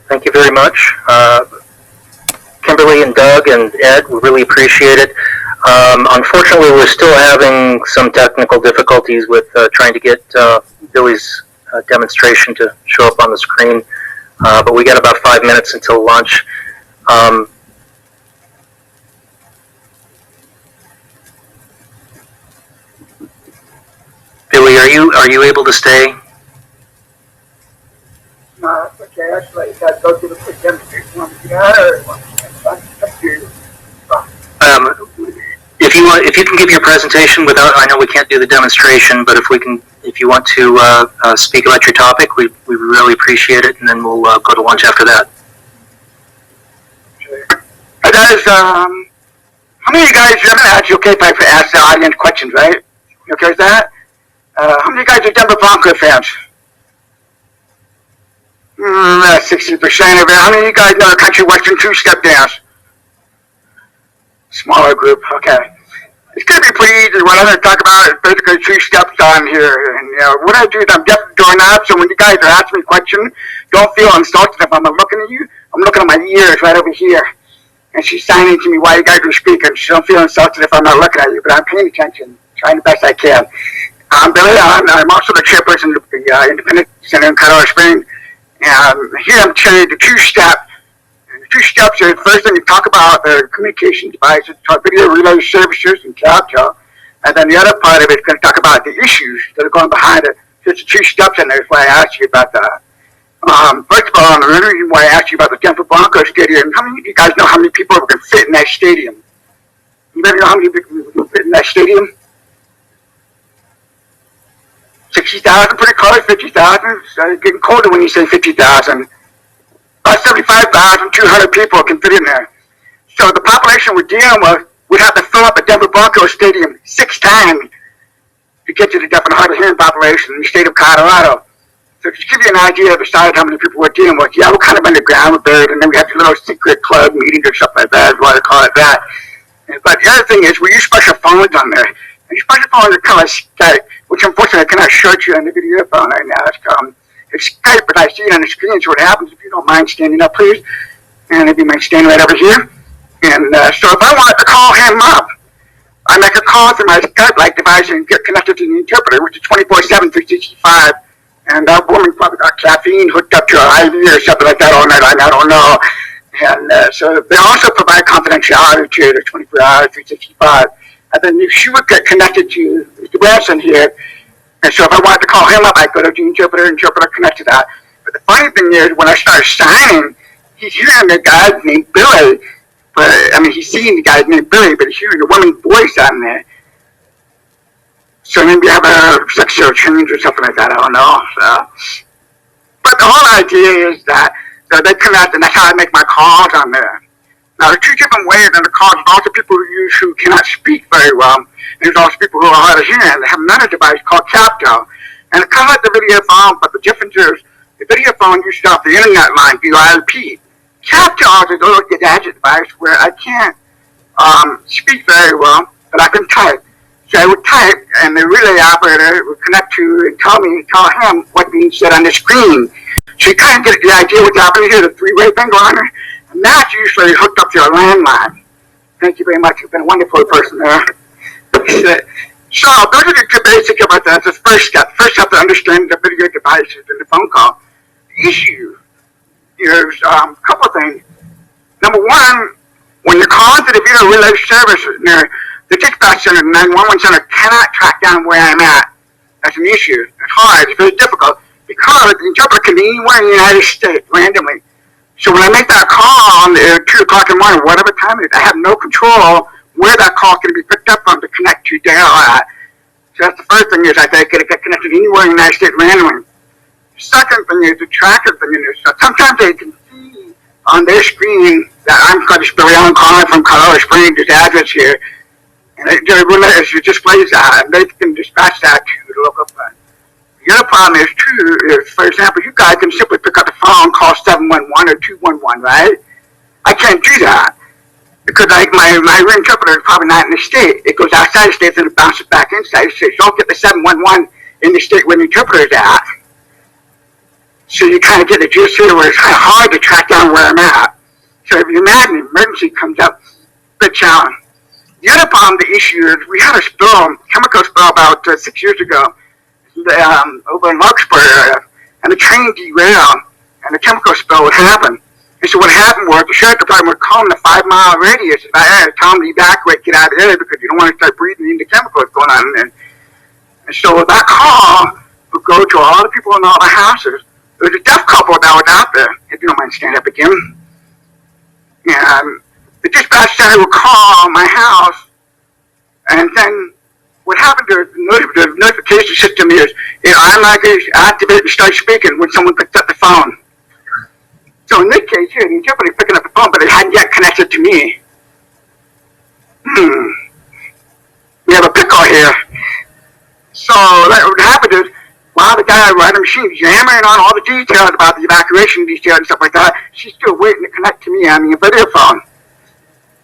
Thank you very much. Kimberly and Doug and Ed, we really appreciate it. Unfortunately, we're still having some technical difficulties with trying to get Billy's demonstration to show up on the screen, but we got about 5 minutes until lunch. Billy, are you able to stay? No, okay, actually, you gotta go through the quick demonstration on the computer. If you can give your presentation without, I know we can't do the demonstration, but if you want to speak about your topic, we really appreciate it, and then we'll go to lunch after that. Hey guys, how many of you guys, I'm gonna ask you, okay, if I ask the audience questions, right? You okay with that? How many of you guys are Denver Broncos fans? 60% of it. How many of you guys know the country western two-step dance? Smaller group, okay. It's going to be pretty easy. What I'm going to talk about is basically 2 steps on here. And what I do is I'm deaf doing that, so when you guys are asking me questions, don't feel insulted if I'm looking at you. I'm looking at my ears right over here. And she's signing to me while you guys are speaking. So don't feel insulted if I'm not looking at you, but I'm paying attention, trying the best I can. I'm Billy. I'm also the chairperson of the Independent Center in Colorado Springs. And here I'm telling you the 2-step. And the 2 steps are, first thing you talk about the communication devices, talk video relay services and capture. And then the other part of it is going to talk about the issues that are going behind it. There's 2 steps in there. That's why I asked you about that. First of all, the reason why I asked you about the Denver Broncos Stadium, how many of you guys know how many people can fit in that stadium? Anybody know how many people can fit in that stadium? 60,000, pretty close, 50,000. So it's getting colder when you say 50,000. About 75,200 people can fit in there. So the population we're dealing with would have to fill up a Denver Broncos stadium 6 times to get to the deaf and hard of hearing population in the state of Colorado. So to give you an idea of the size of how many people we're dealing with, yeah, we're kind of underground, we're buried, and then we have little secret club meetings or stuff like that, is why they call it that. But the other thing is, we use special phones on there. And these special phones are kind of Skype, which unfortunately I cannot show you on the video phone right now. It's Skype, but I see it on the screen, so what happens, if you don't mind standing up, please. And if you mind standing right over here. And so if I wanted to call him up, I make a call through my Skype-like device and get connected to the interpreter, which is 24/7, 365. And that woman probably got caffeine hooked up to her IV or something like that all night. I don't know. And so they also provide confidentiality to the 24 hours, 365. And then she would get connected to Mr. Branson here. And so if I wanted to call him up, I'd go to the interpreter connect to that. But the funny thing is, when I start signing, he's hearing the guy named Billy. But, I mean, he's seeing the guy named Billy, but he's hearing a woman's voice on there. So maybe have a sexual change or something like that, I don't know. So. But the whole idea is that they connect, and that's how I make my calls on there. Now, there's 2 different ways in the calls. There's also people who cannot speak very well. There's also people who are hard of hearing. They have another device called Captel. And it's kind of like the video phone, but the difference is the video phone uses off the internet line via IP. Captel is a little gadget device where I can't speak very well, but I can type. So I would type, and the relay operator would connect to and tell him what's being said on the screen. So you kind of get the idea what's happening here, the 3-way thing going on. And that's usually hooked up to a landline. Thank you very much. You've been a wonderful person there. So those are the 2 basic about that. That's the first step. First step to understand the video devices and the phone call. The issue is a couple of things. Number one, when you're calling to the video relay service, the dispatch center, the 911 center cannot track down where I'm at. That's an issue. It's hard. It's very difficult because the interpreter can be anywhere in the United States randomly. So when I make that call on 2 o'clock in the morning, whatever time it is, I have no control where that call is going to be picked up from to connect to there at. So that's the first thing is I think get connected anywhere in the United States randomly. The second thing is the tracker thing is sometimes they can see on their screen that I'm Billy Allen calling from Colorado Springs, this address here. And it displays that, and they can dispatch that to the local phone. The other problem is, too, is, for example, you guys can simply pick up the phone and call 711 or 211, right? I can't do that. because like my interpreter is probably not in the state. It goes outside the state and it bounces back inside the state. So don't get the 711 in the state where the interpreter is at. So you kind of get the gist here where it's kind of hard to track down where I'm at. So if you're mad and an emergency comes up, big challenge. The other problem, the issue is we had a spill, chemical spill about 6 years ago over in Larkspur area, and the train derailed and the chemical spill would happen. And so what happened was the sheriff department would call in the 5-mile radius and tell them to evacuate, get out of the area because you don't want to start breathing in the chemicals going on. And so that call would go to all the people in all the houses. There was a deaf couple that was out there, if you don't mind stand up again. And the dispatch center would call my house, and then what happened to the notification system is it automatically activates and starts speaking when someone picks up the phone. So in this case here, the interpreter picking up the phone, but it hadn't yet connected to me. We have a pickle here. So what happened is, while the guy running the machine is yammering on all the details about the evacuation details and stuff like that, she's still waiting to connect to me on the video phone.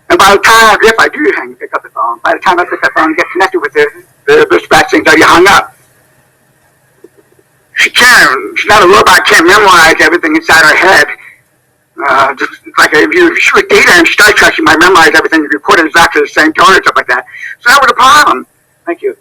And by the time, if I do pick up the phone, by the time I pick up the phone and get connected with the dispatch thing's already hung up. She's not a robot, can't memorize everything inside her head. Just like if you shoot data in Star Trek, you might memorize everything you recorded exactly the same tone and stuff like that. So that was a problem. Thank you.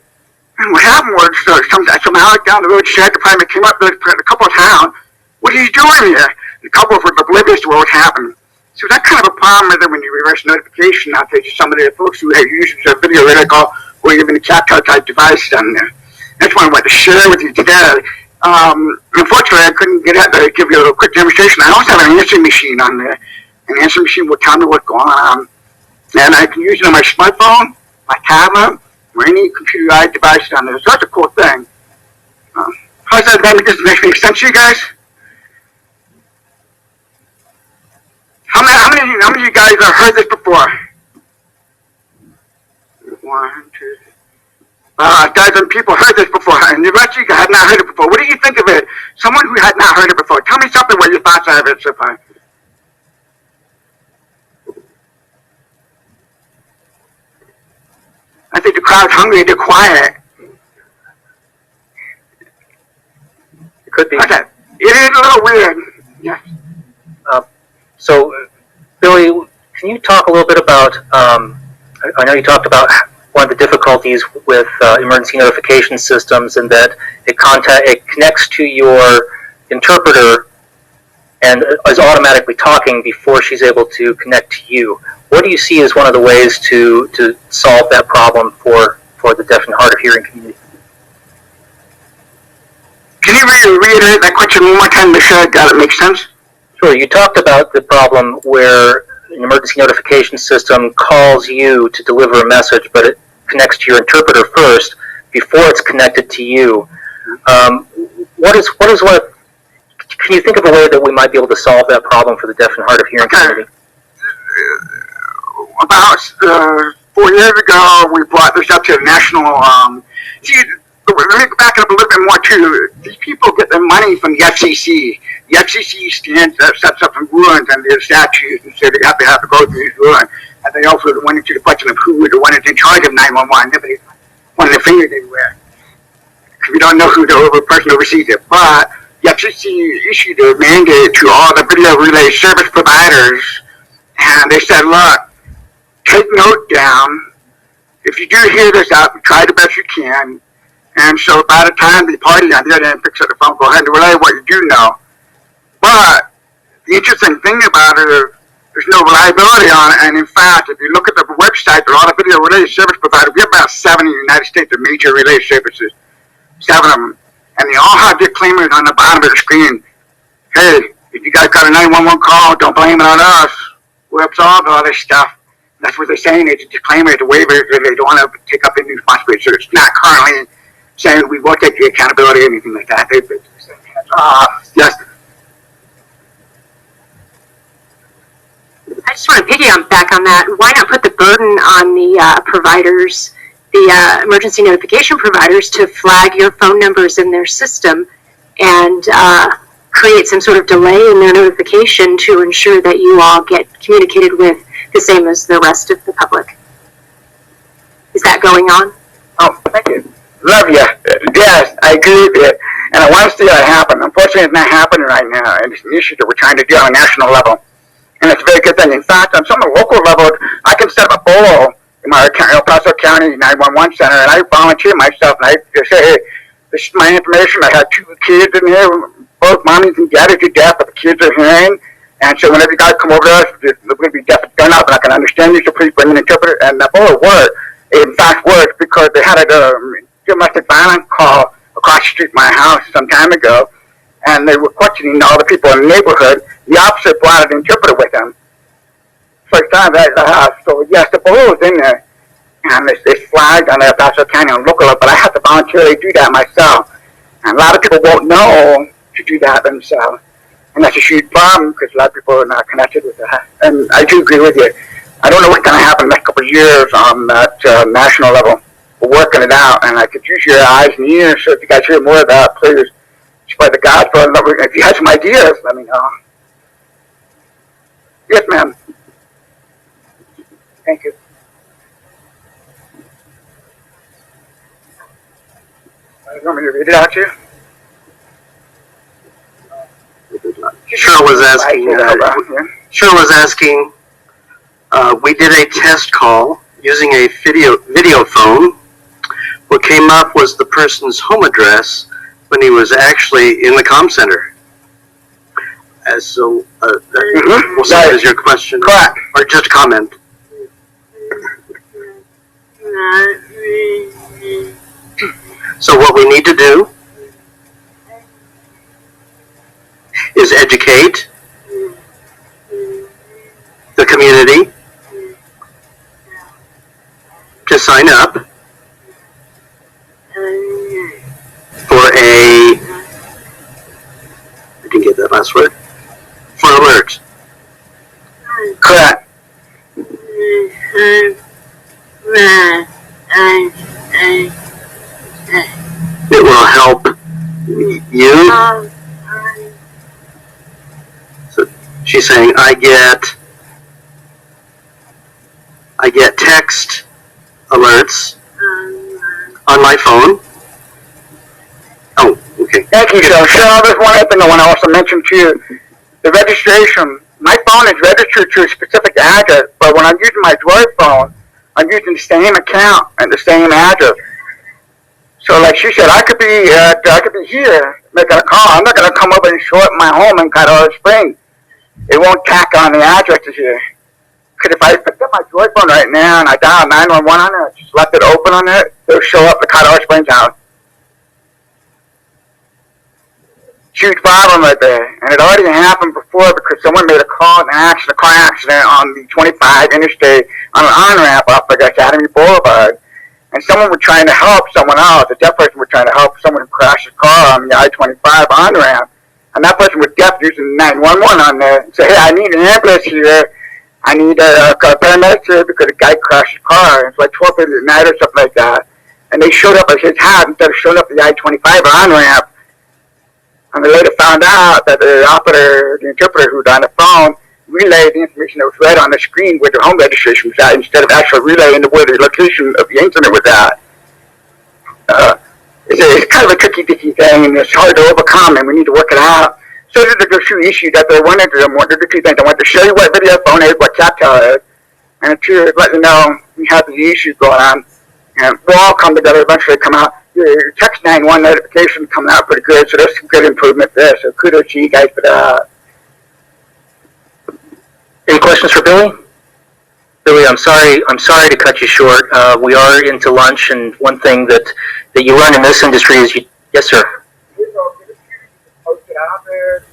And what happened was, some Alec down the road, sheriff department came up, a couple of towns. What are you doing here? The couple were oblivious to what was happening. So that kind of a problem with it when you reverse notification out there to some of the folks who have used a video reticle or even a captel type device down there. That's what I wanted to share with you today. Unfortunately, I couldn't get out there to give you a little quick demonstration. I also have an answering machine on there. An answering machine will tell me what's going on. And I can use it on my smartphone, my tablet, or any computerized device on there. So that's a cool thing. How's that? Does that make sense to you guys? How many of you guys have heard this before? 1, 2, 3. A dozen people heard this before, and the rest of you have not heard it before. What do you think of it? Someone who had not heard it before. Tell me something what your thoughts are of it so far. I think the crowd's hungry, they're quiet. It could be. Okay. It is a little weird. Yeah. So, Billy, can you talk a little bit about, I know you talked about one of the difficulties with emergency notification systems and that it connects to your interpreter and is automatically talking before she's able to connect to you. What do you see as one of the ways to solve that problem for the deaf and hard of hearing community? Can you reiterate that question one more time to make sure that it makes sense? Sure. You talked about the problem where an emergency notification system calls you to deliver a message, but it connects to your interpreter first before it's connected to you. Can you think of a way that we might be able to solve that problem for the deaf and hard of hearing community? About 4 years ago, we brought this up to the national. Let me back up a little bit more too. These people get their money from the FCC. The FCC sets up some rulings under their statutes and says they have to go through these rulings. And they also went into the question of who was the one that's in charge of 911. Nobody wanted to finger everywhere. Because we don't know who the person oversees it. But the FCC issued a mandate to all the video relay service providers. And they said, look, take note down. If you do hear this out, try the best you can. And so by the time the party on the other end picks up the phone, go ahead and relay what you do know. But the interesting thing about it is there's no reliability on it. And in fact, if you look at the website, there are all the video relay service providers. We have about 7 in the United States of major relay services. 7 of them. And they all have disclaimers on the bottom of the screen. Hey, if you guys got a 911 call, don't blame it on us. We'll absolve all this stuff. That's what they're saying. It's a disclaimer, it's a waiver. They don't want to take up any responsibility. So it's not currently saying we won't take the accountability or anything like that. They're saying, yes. I just want to piggyback on that. Why not put the burden on the providers, the emergency notification providers, to flag your phone numbers in their system and create some sort of delay in their notification to ensure that you all get communicated with the same as the rest of the public. Is that going on? Oh, thank you. Love you. Yes, I agree with you. And I want to see that happen. Unfortunately, it's not happening right now, and it's an issue that we're trying to do on a national level. And it's a very good thing. In fact, on some of the local level, I can set up a bolo in my El Paso County 911 center, and I volunteer myself, and I just say, hey, this is my information. I have 2 kids in here, both mommies and daddies are deaf, but the kids are hearing. And so whenever you guys come over to us, they're going to be deaf and enough, and I can understand you, so please bring an interpreter. And the bolo worked. It in fact worked because they had a domestic violence call across the street from my house some time ago, and they were questioning all the people in the neighborhood. The officer brought an interpreter with him. First time at the house. So yes, the bolo is in there, and it's flagged on the El Paso County on local level, but I have to voluntarily do that myself. And a lot of people won't know to do that themselves, and that's a huge problem because a lot of people are not connected with that. And I do agree with you. I don't know what's going to happen in the next couple of years on that national level. We're working it out, and I could use your eyes and ears. So if you guys hear more of that, please spread the gospel. And if you have some ideas, let me know. Yes, ma'am. Thank you. You want me to read it out to you? Cheryl was asking, we did a test call using a video phone. What came up was the person's home address when he was actually in the comm center. So, we'll say that is your question. Correct. Or just a comment. So what we need to do is educate the community to sign up for I didn't get that last word, for alerts. Correct. It will help you. So she's saying, I get text alerts on my phone. Oh, okay. Thank you, Cheryl. Cheryl, there's one other thing I want to also mention to you. The registration. My phone is registered to a specific address, but when I'm using my Droid phone, I'm using the same account and the same address. So, like she said, I could be here making a call. I'm not going to come over and show up my home in Colorado Springs. It won't tack on the addresses here. Because if I picked up my Droid phone right now and I dial 911 on it, just left it open on it, it'll show up the Colorado Springs house. Huge problem right there. And it already happened before because someone made a call and a car accident on the 25 interstate on an on-ramp off of Academy Boulevard. And someone was trying to help someone else. A deaf person was trying to help someone who crashed his car on the I-25 on-ramp. And that person was deaf using 911 on there and said, hey, I need an ambulance here. I need a paramedic here because a guy crashed his car. It's like 12:30 at night or something like that. And they showed up at his house instead of showing up at the I-25 on-ramp. And they later found out that the operator, the interpreter who was on the phone, relayed the information that was read on the screen where the home registration was at instead of actually relaying where the location of the incident was at. It's kind of a tricky thing, and it's hard to overcome, and we need to work it out. So there's a few issues that they wanted to do. There's a few things. I want to show you what video phone is, what Chaptel is, and to let you know we have these issues going on. And we'll all come together, eventually come out. Your text 911 notification coming out pretty good, so there's some good improvement there. So kudos to you guys for that. Any questions for Billy? Billy, I'm sorry to cut you short. We are into lunch, and one thing that you learn in this industry is you. Yes, sir. Post it out there.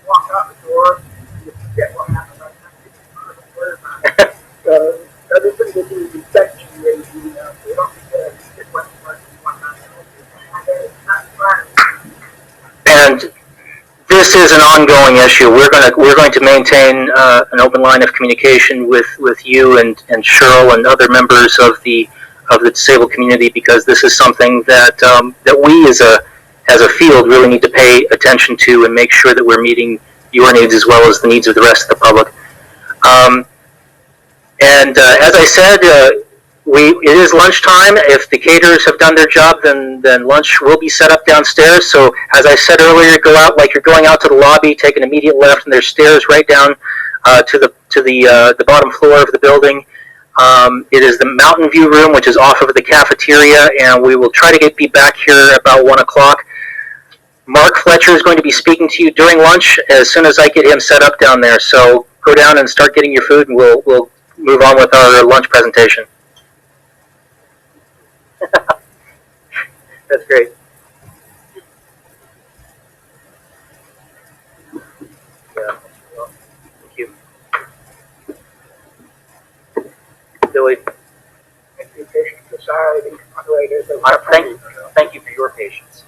Walk out the door. You forget what happened last time. So everything will be respected. You know, we don't forget what And this is an ongoing issue. We're going to maintain an open line of communication with you and Cheryl and other members of the disabled community, because this is something that we as a field really need to pay attention to and make sure that we're meeting your needs as well as the needs of the rest of the public. Um, and as I said, it is lunchtime. If the caterers have done their job, then lunch will be set up downstairs. So as I said earlier, go out like you're going out to the lobby, take an immediate left, and there's stairs right down to the bottom floor of the building. It is the Mountain View room, which is off of the cafeteria, and we will try to be back here about 1 o'clock. Mark Fletcher is going to be speaking to you during lunch as soon as I get him set up down there. So go down and start getting your food, and we'll move on with our lunch presentation. That's great. Yeah. Thank you. Billy. Thank you for your patience.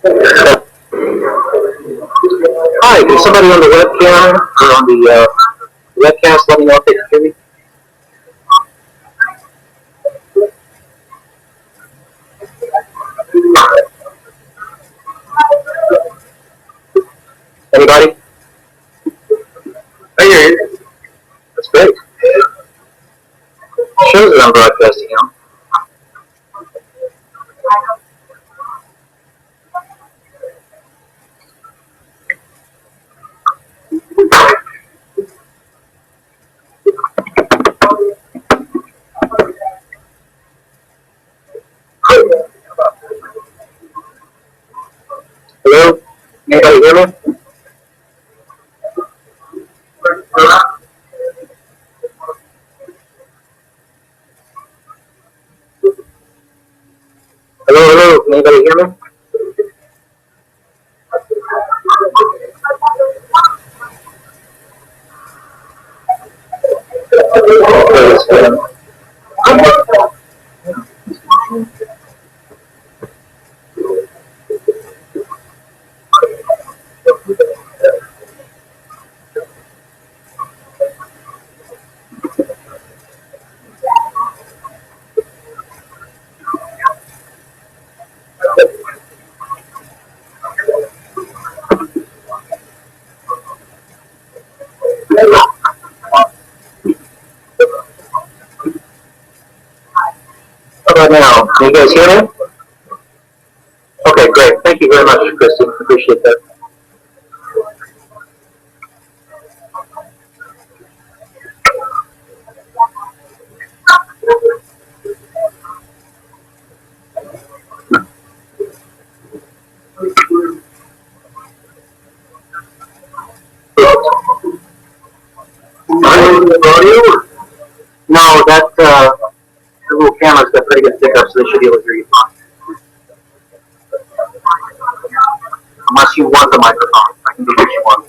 Hi, can somebody on the webcam or on the webcast let me know if they can hear me? Anybody? I hear you. That's great. Shows that I'm broadcasting now. Hello? Anybody hear me? Hello, hello, can anybody hear me? How about now? Can you guys hear me? Okay, great. Thank you very much, Kristen. Appreciate that. No, that the little camera's got pretty good pickup, so they should be able to hear you fine. Unless you want the microphone, I can get you one.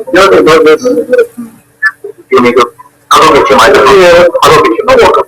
The other thing about this, you need to, I'll go get you a microphone. Yeah. I'll go get you a microphone.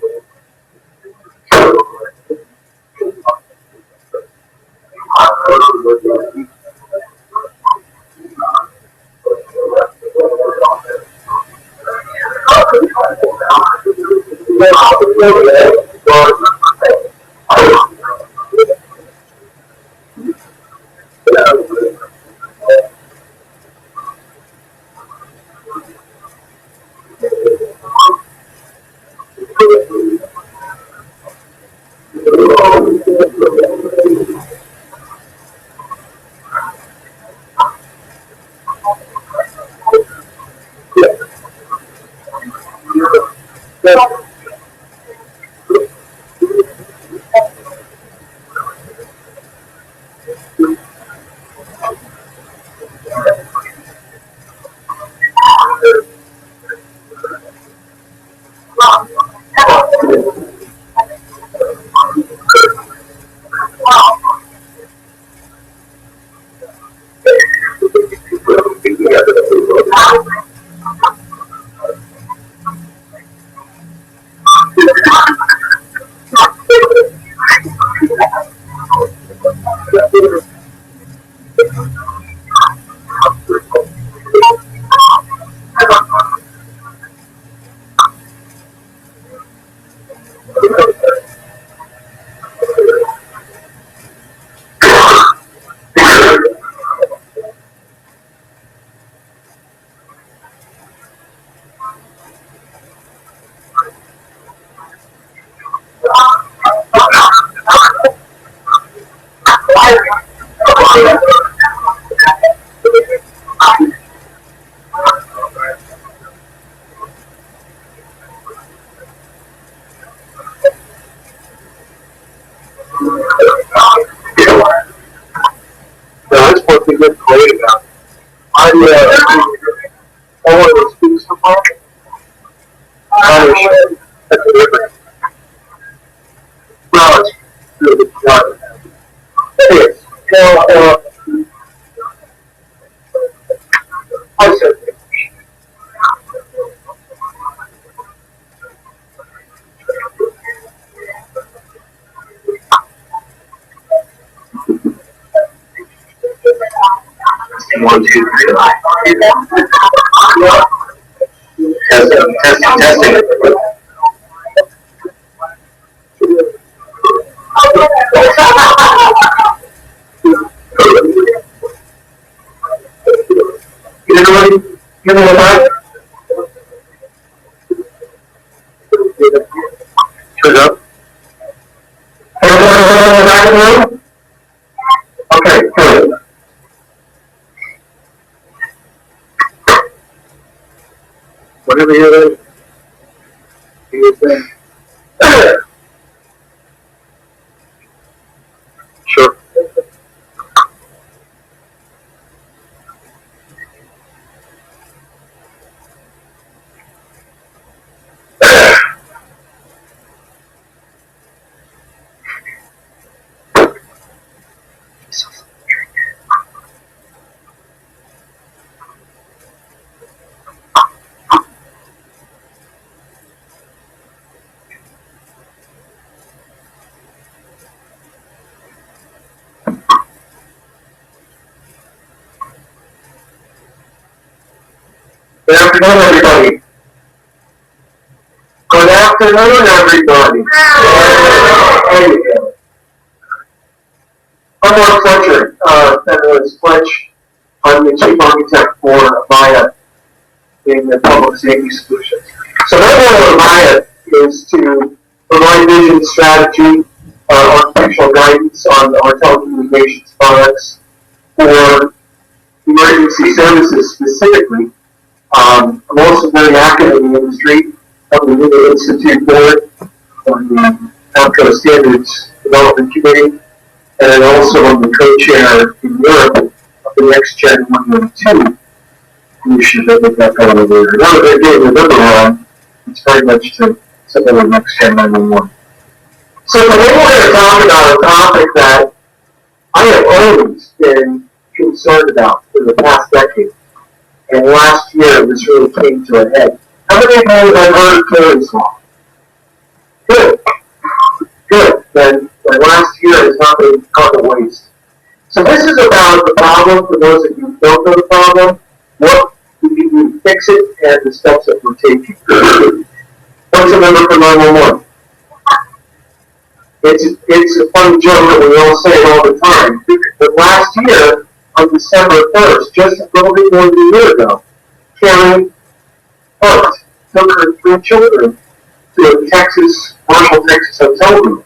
That's what we get great about. I want to speak so far. That's a different. Well, it's really good. It is. Well, I said, 1, 2, 3. Testing. Give me a mic. Turn up. Everyone in the back of the room? Okay, good. Whatever you're ready. Do your thing. Sure. Good afternoon, everybody. Good afternoon, everybody. There you go. I'm Mark Fletcher, Fletch. I'm the Chief Architect for Maya in the Public Safety Solutions. So my role at Maya is to provide vision, strategy, architectural guidance on our telecommunications products for emergency services specifically. I'm also very active in the industry. I'm the Legal Institute Board on the Outco Standards Development Committee, and I'm also on the co-chair in Europe of the Next Gen 112 initiative that got going over there. Now that they're getting the number on, it's very much to something like Next Gen 911. So today we're going to talk about a topic that I have always been concerned about for the past decade. And last year, this really came to a head. How many of you have heard of Kari's law? Good. Good. Then last year has not been gone to waste. So this is about the problem, for those of you who don't know the problem, what we can do to fix it, and the steps that we're taking. What's the number for 911? It's a funny joke that we all say it all the time. But last year, on December 1st, just a little bit more than a year ago, Kari took her 3 children to a Marshall, Texas hotel room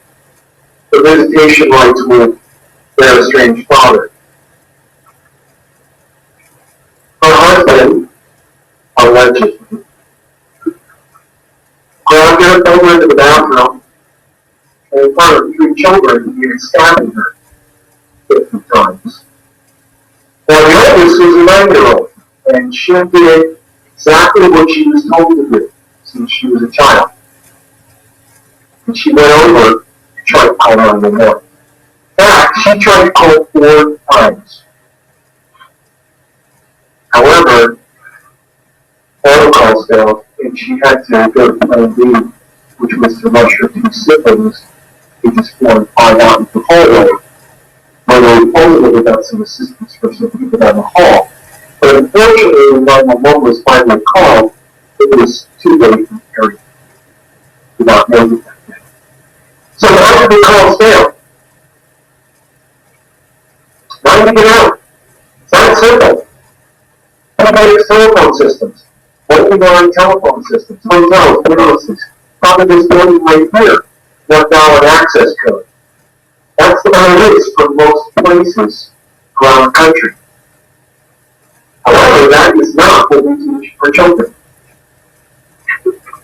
for visitation rights with their estranged father. Her husband, allegedly, grabbed her over into the bathroom and in front of 3 children, he was stabbing her 50 times. Well, the oldest was a 9-year-old, and she did exactly what she was told to do since she was a child. And she went over to try to call 911. In fact, she tried to call 4 times. However, all the calls failed, and she had to go to plan B, which was to rush her 2 siblings, ages 4 and 5, out into the hallway, where they only got some assistance for some people down the hall. But unfortunately, when 911 was finally called, it was too late for Kari, without knowing that. So how did the calls fail? How did they get out? It's not simple. Automatic telephone systems, multi-line telephone systems, hotels, businesses, probably this building right here, $1 access code. That's the way it is for most places around the country. However, that is not what we teach for children.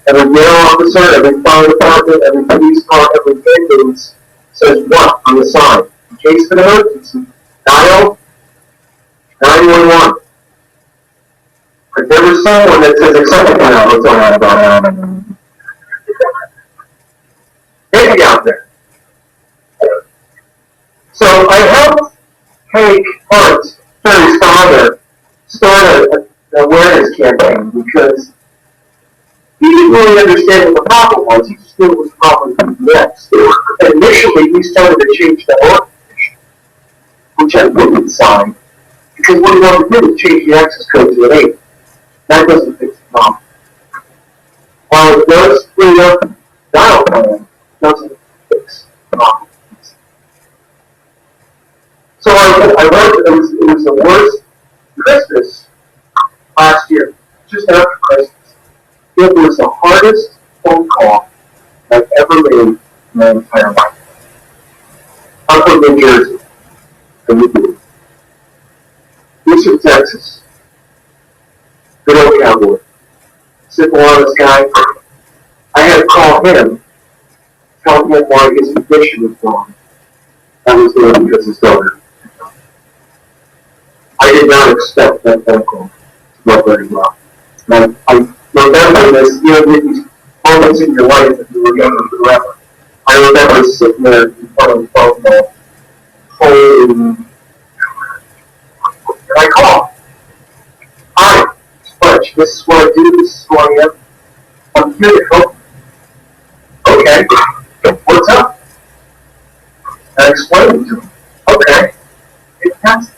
Every mail officer, every fire department, every police car, every ambulance says what on the side? In case of an emergency, dial 911. I've never seen one that says accept now. What's on about it? Maybe out there. So I helped Hank Hunt, Kari's father, start an awareness campaign because he didn't really understand what the problem was. He just knew it was probably PBX. And initially, we started to change the organization, which I wouldn't sign, Because what you want to do is change the access code to an 8. That doesn't fix the problem. While it does free up dial plan, it doesn't fix the problem. So I wrote, it was the worst Christmas last year, just after Christmas. It was the hardest phone call I've ever made in my entire life. I'm from New Jersey, and we do. Houston, Texas. Good old cowboy. Simple, honest guy. I had to call him, tell him why his condition was wrong. That was there because his daughter. I did not expect that phone call to go very well. And I remember this, you know, these moments in your life that you were younger forever. I remember sitting there in front of the phone call, holding. And I call. Hi, it's Fletcher. This is what I do. This is who I am. I'm here to help. Okay. What's up? I explained it to him. Okay. Fantastic.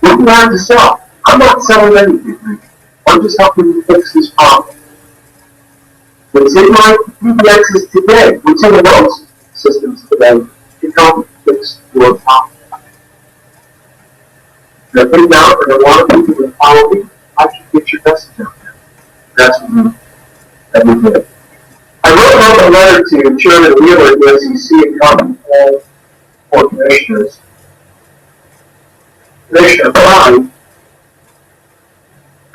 What do you have to sell? I'm not selling anything. I'm just helping you fix this problem. What's in my PBXs today, what's in most systems today, can help fix your problem. If I think out and a lot of people will follow me, I can get your message out there. That's what we did. I wrote out a letter to Chairman Wheeler at the SEC and copied all four commissioners. Commissioner Kari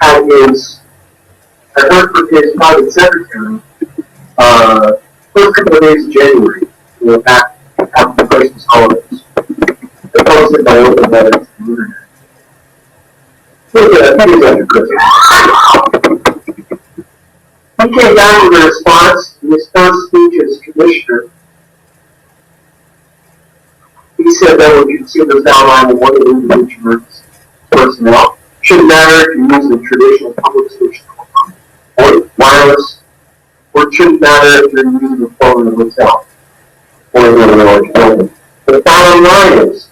had his, I heard from his private secretary, first couple of days of January, you know, back after the Christmas holidays. They posted my open letter to the internet. Look at that, he's under Christmas. He came down with a response in his first speech as commissioner. He said that when consumers downline of one of the individual personnel, shouldn't matter if you're using a traditional public switch or wireless, or it shouldn't matter if you're using a phone in a hotel or in a large building. The bottom line is,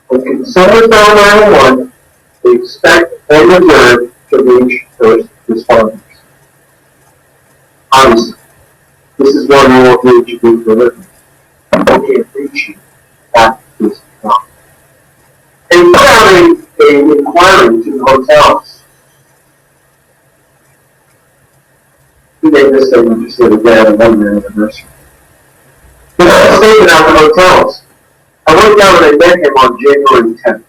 when consumers dial 911, they expect and deserve to reach first responders. Obviously, this is one you won't need to do for a living. People can't reach you at this time. And put out an inquiry to the hotels. We made this statement just the other day on the 1-year anniversary. Put out a statement out to the hotels. I went down and I met him on January 10th.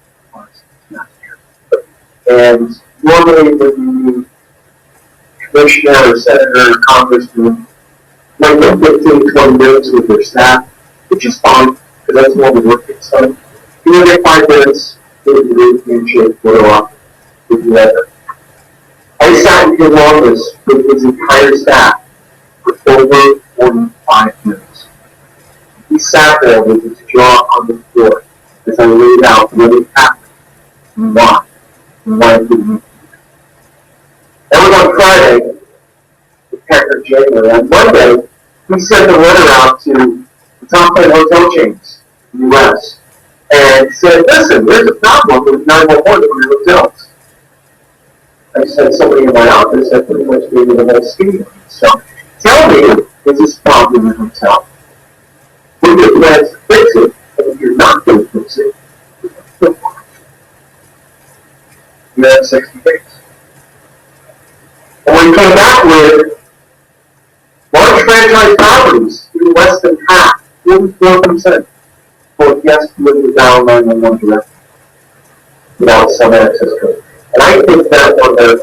And normally when the commissioner or senator or congressman might get 15-20 minutes with their staff, which is fine, because that's normal work gets done. You get 5 minutes, do the handshake, photo op, do the letter. I sat in his office with his entire staff for over 45 minutes. He sat there with his jaw on the floor as I laid out what had happened and why. That was on Friday, the 10th of January. On Monday, he sent a letter out to the top 10 hotel chains in the U.S. and said, listen, there's a problem with 911 for your hotels. I sent somebody in my office that pretty much gave me the whole scheme. So, tell me, is this problem in your hotel? What are your plans to fix it? And if you're not going to fix it, you have 60 days. And we came back with large franchise properties, even less than half, 44%, for guests living with dial 911 directly without some access code. And I think that one of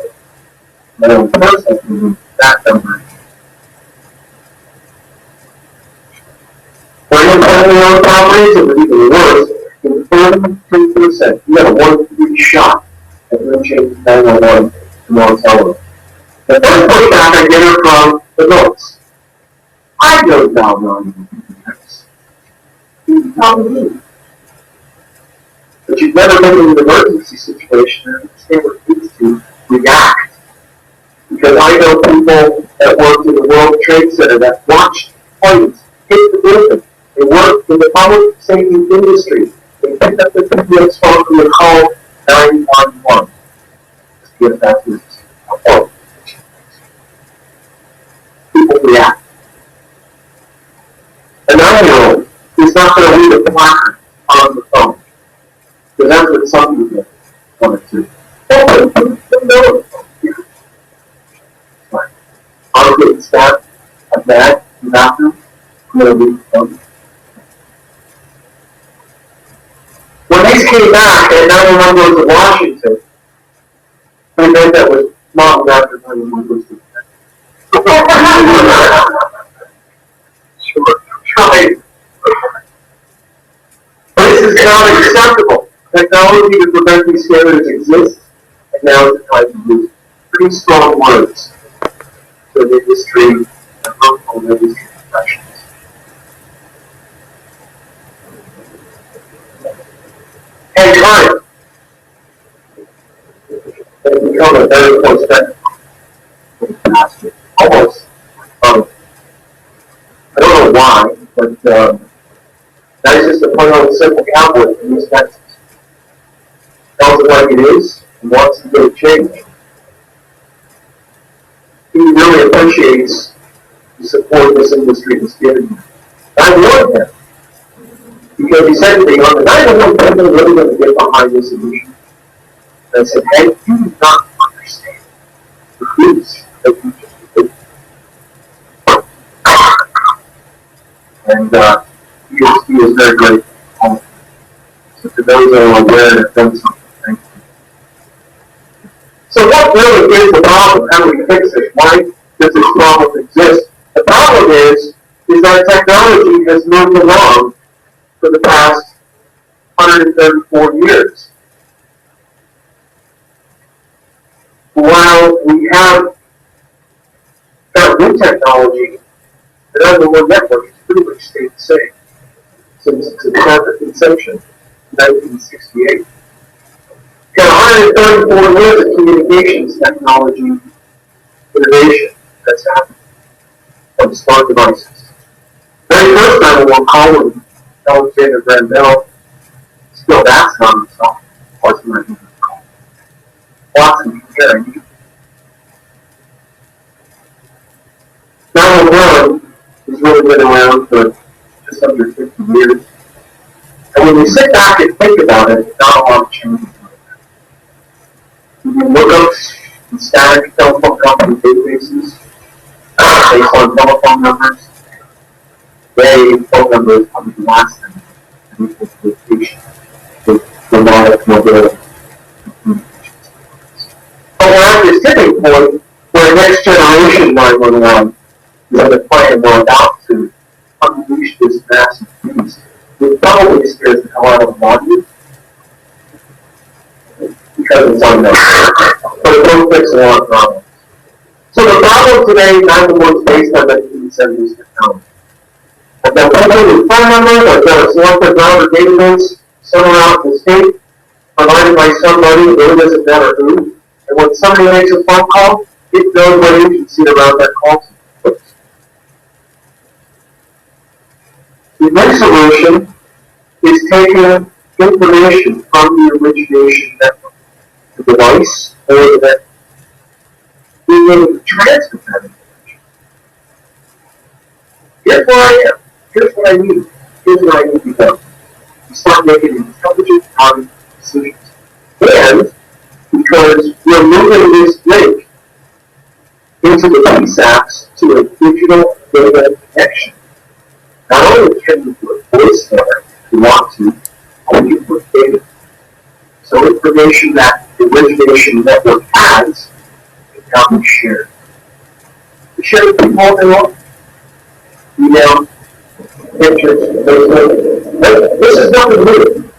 my own personal opinion, that number. For your family owned properties, it was even worse. In 33%, you had a 1-3 shot at them changing 911 to non-telephone. The first pushback I get it from the notes. I don't dial 911. You tell me. But you've never been in an emergency situation and understand what it means to react. Because I know people that worked in the World Trade Center that watched planes hit the building. They worked in the public safety industry. They picked up the PBX phone and they called 911. Just get that to oh, people react. A 9-year-old is not going to read a placard on the phone. Because that's what some people want to do. Oh, I'll get stabbed, a bag, in the bathroom, I'm going to read the phone. When these came back, and 911 goes to Washington, they meant that was mom after 911 goes to Sure, try. This is not acceptable. Technology to prevent these standards exists, and now it's time to use pretty strong words for the industry and local industry professionals. And Kari has become a very close friend of the past year. Almost. I don't know why, but that's just a plain old simple cowboy from East Texas. Tells it like it is and wants to get it changed. He really appreciates the support this industry has given him. I warned him. Because he said to me, on the night of when people really going to get behind this solution, I said, hey, you do not understand the roots that you just did. And he is very grateful. So to those that are aware that have done something, thank you. So what really is the problem? How do we fix it? Why does this problem exist? The problem is that technology has moved along for the past 134 years. While we have got new technology, the number one network has pretty much stayed the same since its inception in 1968. We've got 134 years of communications technology innovation that's happened from smart devices. Very first time we'll call them Alexander Graham Bell, still that's not himself. What's my name? Watson Kari. 911 has really been around for just under 50 years. And when you sit back and think about it, not a lot of changes. You can lookups and static telephone company databases based on telephone numbers. Today, phone numbers come to last time and equal to location with dramatic mobility. But we're at this tipping point where next generation 911 is at a plan we're about to unleash this massive beast. It probably scares the hell out of a lot of you because it's unknown. But it will fix a lot of problems. So the problem today, 911 is based on 1970s technology. I've got one phone number, I've got a selected router database somewhere out in the state, provided by somebody, it really doesn't matter who. And when somebody makes a phone call, it knows what agency around that call. The next solution is taking information from the origination network, the device, or the network, being able to transmit that information. Here's where I am. Here's what I need. Here's what I need to go. You start making intelligent decisions. And because we're moving this link into the PSAPs to a digital data connection, not only can you put voice there if you want to, but you put data. So information that the origination network has can now be shared. We share with people all day long. Email, pictures, Facebook. This is nothing new.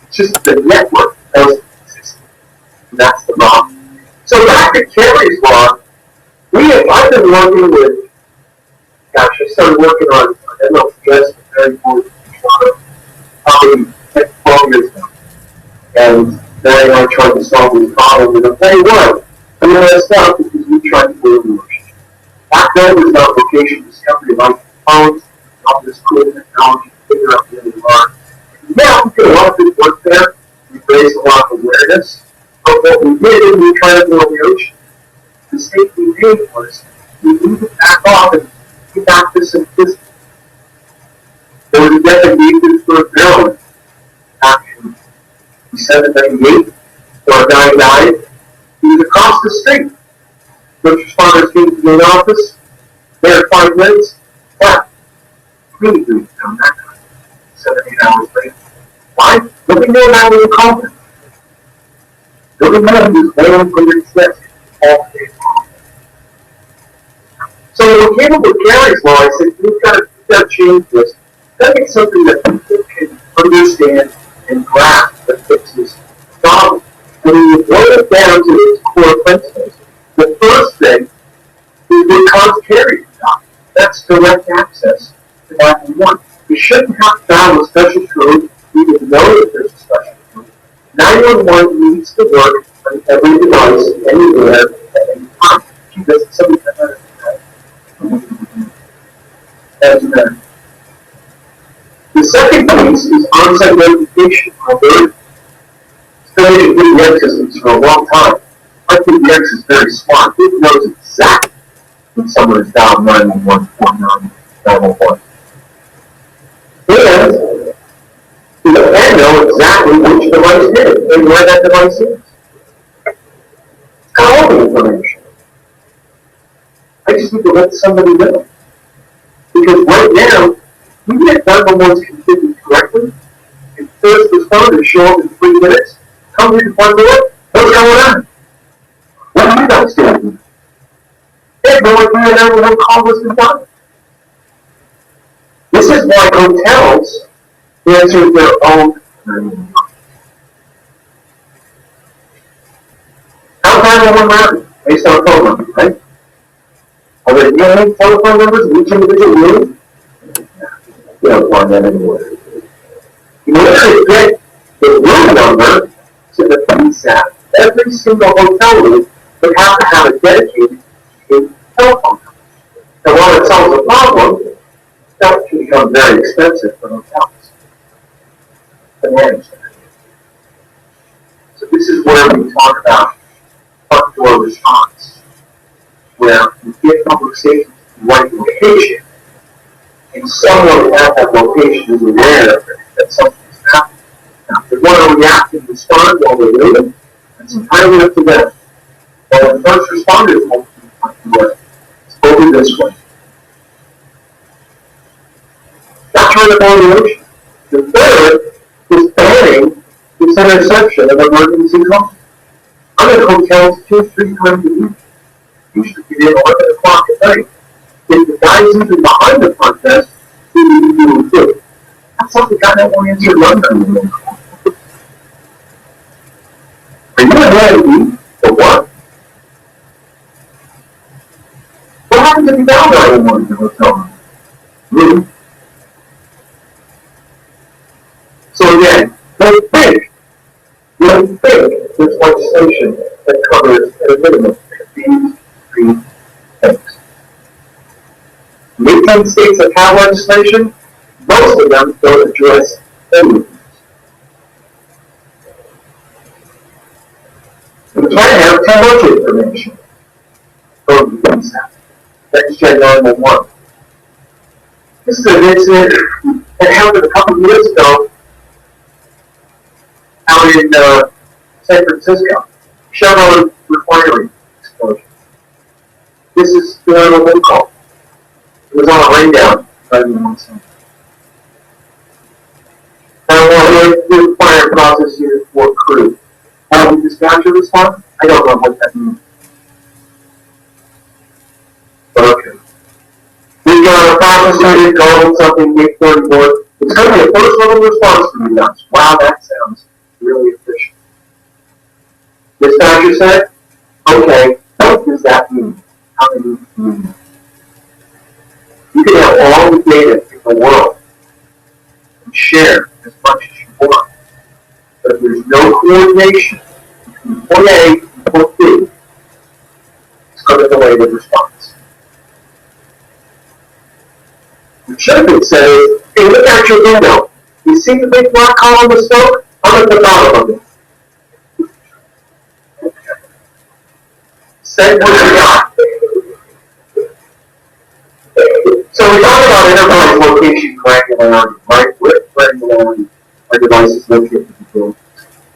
It's just the network doesn't exist. And that's the problem. So back to Kari's law, I've been working with, I started working on MLTS with very important probably 12 years ago. And then I tried to solve these problems, and I'll tell you what, I messed up because we tried to build a relationship. Back then, there was no location discovery like phones, all this cool technology to figure out where they are. Now, we get a lot of good work there. We raised a lot of awareness. But what we did is we tried to go in the ocean. The mistake we made was we moved it back off and get back to simplicity. There was a death in Gaithersburg, Maryland. Actually, we said in 98, where a guy died. He was across the street. First responders came to the office. There 5 minutes. What? Really good. Come back. 7, 8 hours later. Why? Nobody knew how we were calling. Nobody knew he was waiting for your steps all day long. So when we came up with Kari's law, I said, we've got to change this. That is something that people can understand and grasp that fixes the problem. When you boil it down to its core principles, the first thing is what caused Kari to die. That's direct access to 911. You shouldn't have to dial a special code. You didn't know that there's a special code. 911 needs to work on every device, anywhere, at any time. She doesn't somebody come out of that. The second piece is on-site notification. Although it's been in PBX systems for a long time, our PBX is very smart. It knows exactly when someone is dialed 911 or 911. And you can know exactly which device it is and where that device is. It's got all the information. I just need to let somebody know. Because right now, even if 911 is configured correctly, and first responders show up in 3 minutes, come here to find out what's going on. What are you guys doing? They have no idea 911 call was been done. This is why hotels answer their own 911. How's 911 routed? Based on phone number, right? Are there any telephone numbers in each individual room? You don't find that anywhere. In order to get the room number to the PSAP, every single hotel room would have to have a dedicated telephone number. And while it solves a problem, that can become very expensive for hotels to manage that. So this is where we talk about front door response, where you get public safety to the right location, and someone at that location is aware that something's happening. Now, if they want to react and respond while they're waiting, that's entirely up to them. But when first responders want to do it, it's over this way. That's right up on the ocean. The third is banning this interception of emergency calls. I'm in hotels 2-3 times a week. Usually get in 11 o'clock at night. If the guy's even behind the front desk, he would be doing good. That's something I don't want to answer London. Are you ahead of me? For what? What happens if you dial 911 in the hotel room? So again, don't think there's legislation that covers at a minimum these 3 things. 18 states that have legislation, most of them don't address any of these. We can have too much information from the PSAP. Next Gen 911. This is an incident that happened a couple of years ago out in San Francisco. Chevron refinery explosion. This is the 911 call. It was on a rain down, driving on one side. Now, the fire process here for crew. How do the dispatcher respond? I don't know what that means. But okay. We got a process unit calling something, make 40 board. It's going to be a first level response from you guys. Wow, that sounds really efficient. Dispatcher said, okay, what does that mean? How do you mean that? You can have all the data in the world and share as much as you want. But if there's no coordination between point A and point B, it's going to delay the response. What should have been said is, hey, look out your window. You see the big black column of smoke? I'm at the bottom of it. Send what you got. So we talk about enterprise location granularity, right? With granularity, our devices located in the building.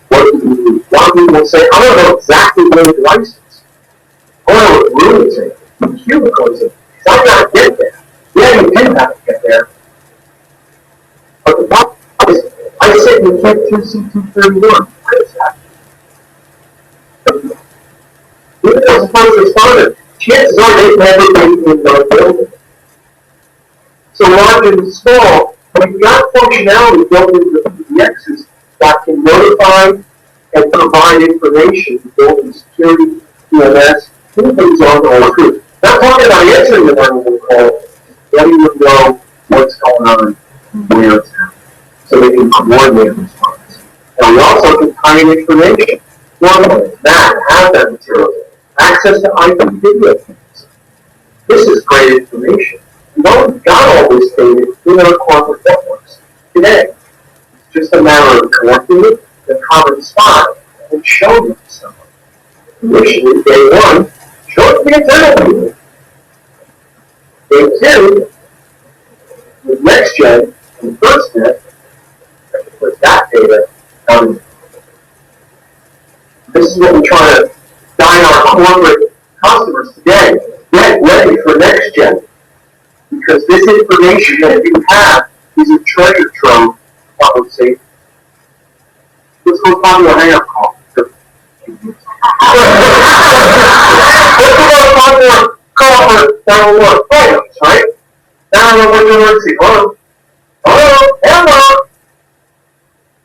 What do we do? A lot of people will say, I don't know exactly where the device is. I don't know what room it's in, what cubicle it's in. Why not get there? Yeah, you do have to get there. But the problem is, I sit in Kent 2C231. What is that? Even as a first responder, chances are they've never been in the building. So large and small, we've got functionality built into the PBXs that can notify and provide information to building security, EMS, anything's on the crew. Not talking about answering the 911 call, letting them know what's going on, where it's at, so they can coordinate response. And we also can tie in information, normally, have that material, access to IP video feeds. This is great information. We don't got all this data in our corporate networks today. It's just a matter of collecting it in a common spot and showing it to someone. Initially, day one, show it to the internal people. Day two, with next gen and first net, put that data out in. This is what we try to guide our corporate customers today. Get ready for next gen. Because this information that you have is a treasure trove of public safety. Let's go find a hang-up call. Let's go find a call for 911 items, right? 911 emergency. Hello? Hello? Hello?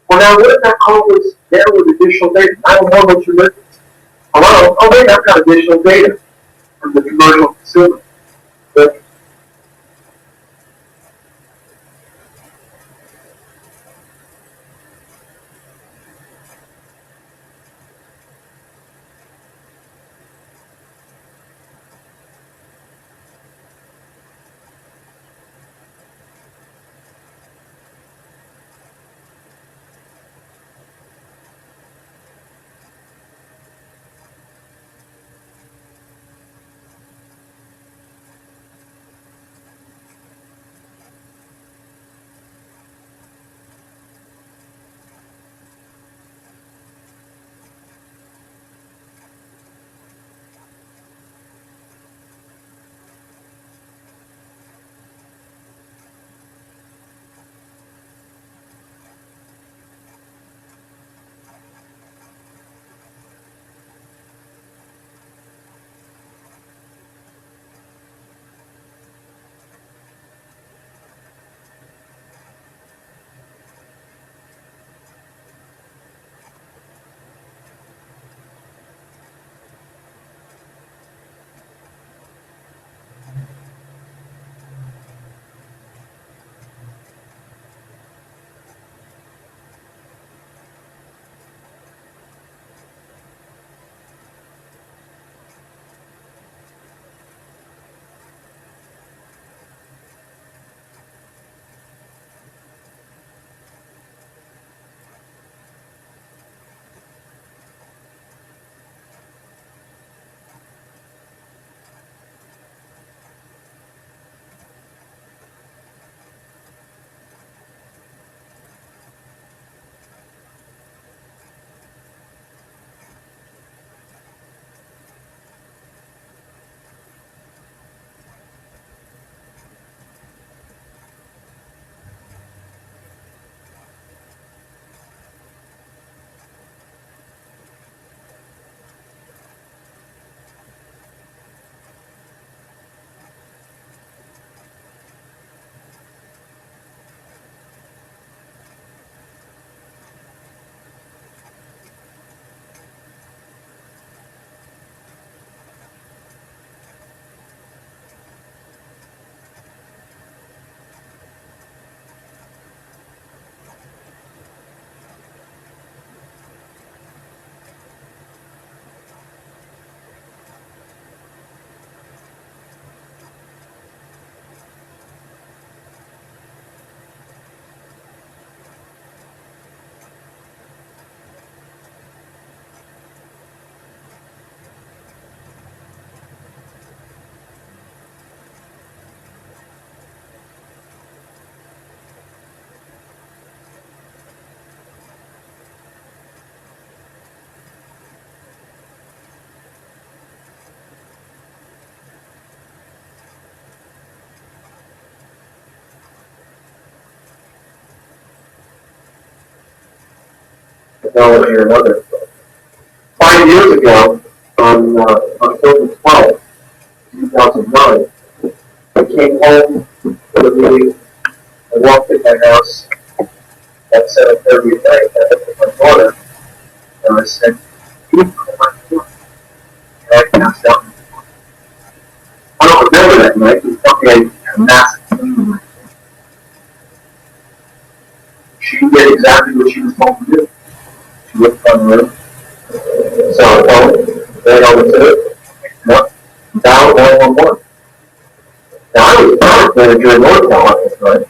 Well, now what if that call was there with additional data? 911 what's your emergency? Hello? Oh, wait, I've got additional data from the commercial consumer. But technology or another. 5 years ago, on October 12th, 2009, I came home from a meeting. I walked in my house at 7:30 at night. I looked at my daughter and I said, "You come on, come on." And I passed out. I don't remember that night. It was probably a massive thing. She did exactly what she was told to do. She looked on the room, saw a phone, ran over to it, dialed 911. Now, I was a product manager in Northtown at the time.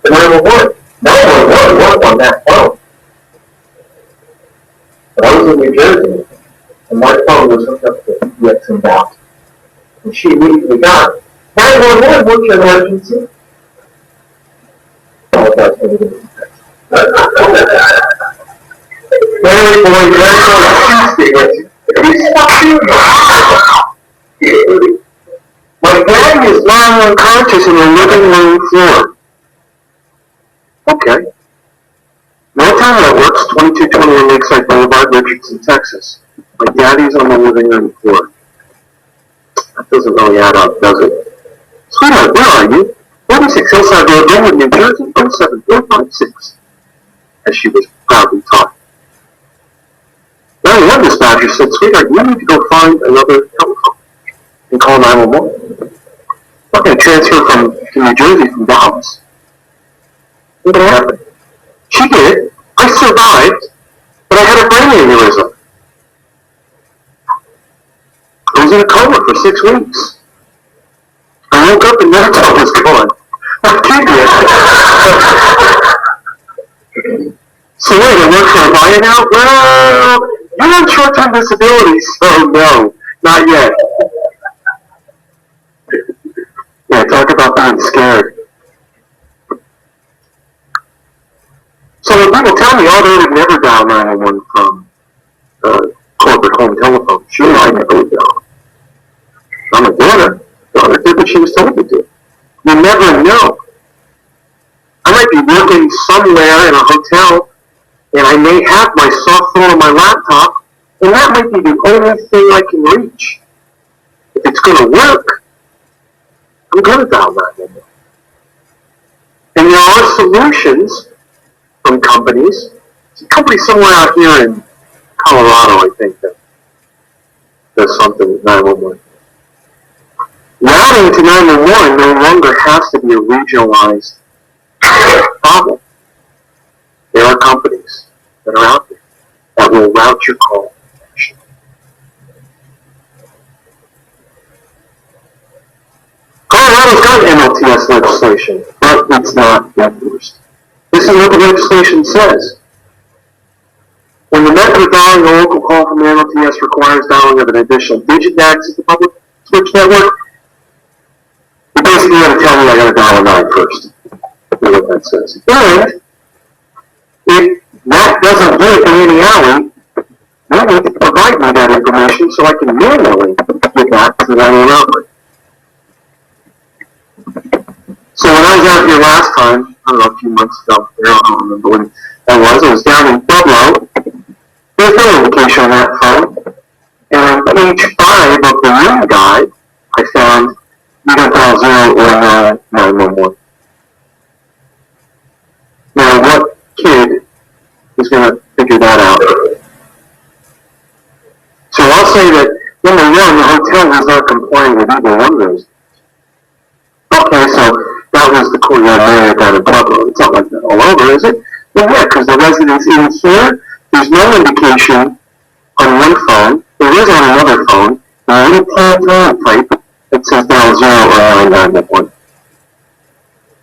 The 911 worked on that phone. But I was in New Jersey, and my phone was hooked up to PBX and DOS. And she immediately got it. 911, what's your emergency? Oh, that's what it is. Very boy, my dad is lying unconscious in the living room floor. Okay. Northtown Networks, 2221 Lakeside Boulevard, Richardson, Texas. My daddy's on the living room floor. That doesn't really add up, does it? Sweetheart, where are you? 46 Hillside Road, Glenwood, New Jersey, 07456. As she was proudly taught. Now, one dispatcher said, sweetheart, you need to go find another telephone and call 911. I'm not going to transfer to New Jersey from Dallas. What happened? She did. I survived, but I had a brain aneurysm. I was in a coma for 6 weeks. I woke up and Northtown was gone. I'm kidding you. So wait, I work for a buyer now? Well, you're on short-term disability, so no, not yet. Yeah, talk about being scared. So when people tell me, oh, they would never dial 911 from corporate home telephone, sure, I never would dial. I'm a daughter did what she was told to do. You never know. I might be working somewhere in a hotel, and I may have my soft phone on my laptop, and that might be the only thing I can reach. If it's going to work, I'm going to dial 911. And there are solutions from companies. There's a company somewhere out here in Colorado, I think, that does something with 911. Routing to 911 no longer has to be a regionalized problem. There are companies that are out there that will route your call. Colorado's got MLTS legislation, but it's not enforced. This is what the legislation says. When the method of dialing a local call from the MLTS requires dialing of an additional digit to access the public switch network, you basically got to tell me I got to dial a 9 first. That's what that says. And if that doesn't do it in any alley, you need to provide me that information so I can manually get back to the 911 operator. So when I was out here last time, I don't know, a few months ago, I don't remember when that was, I was down in Pueblo. There's no indication on that phone. And on page 5 of the room guide, I found you don't dial 0 or 911. Now, what kid is going to figure that out? So I'll say that, number 1, the hotel was not complying with either one of those. Okay, so that was the courtyard area down in Pueblo. It's not like that all over, is it? Well, yeah, because the residents in here, there's no indication on one phone. There is on another phone. There's a little telephone pipe that says dial 0 or 911.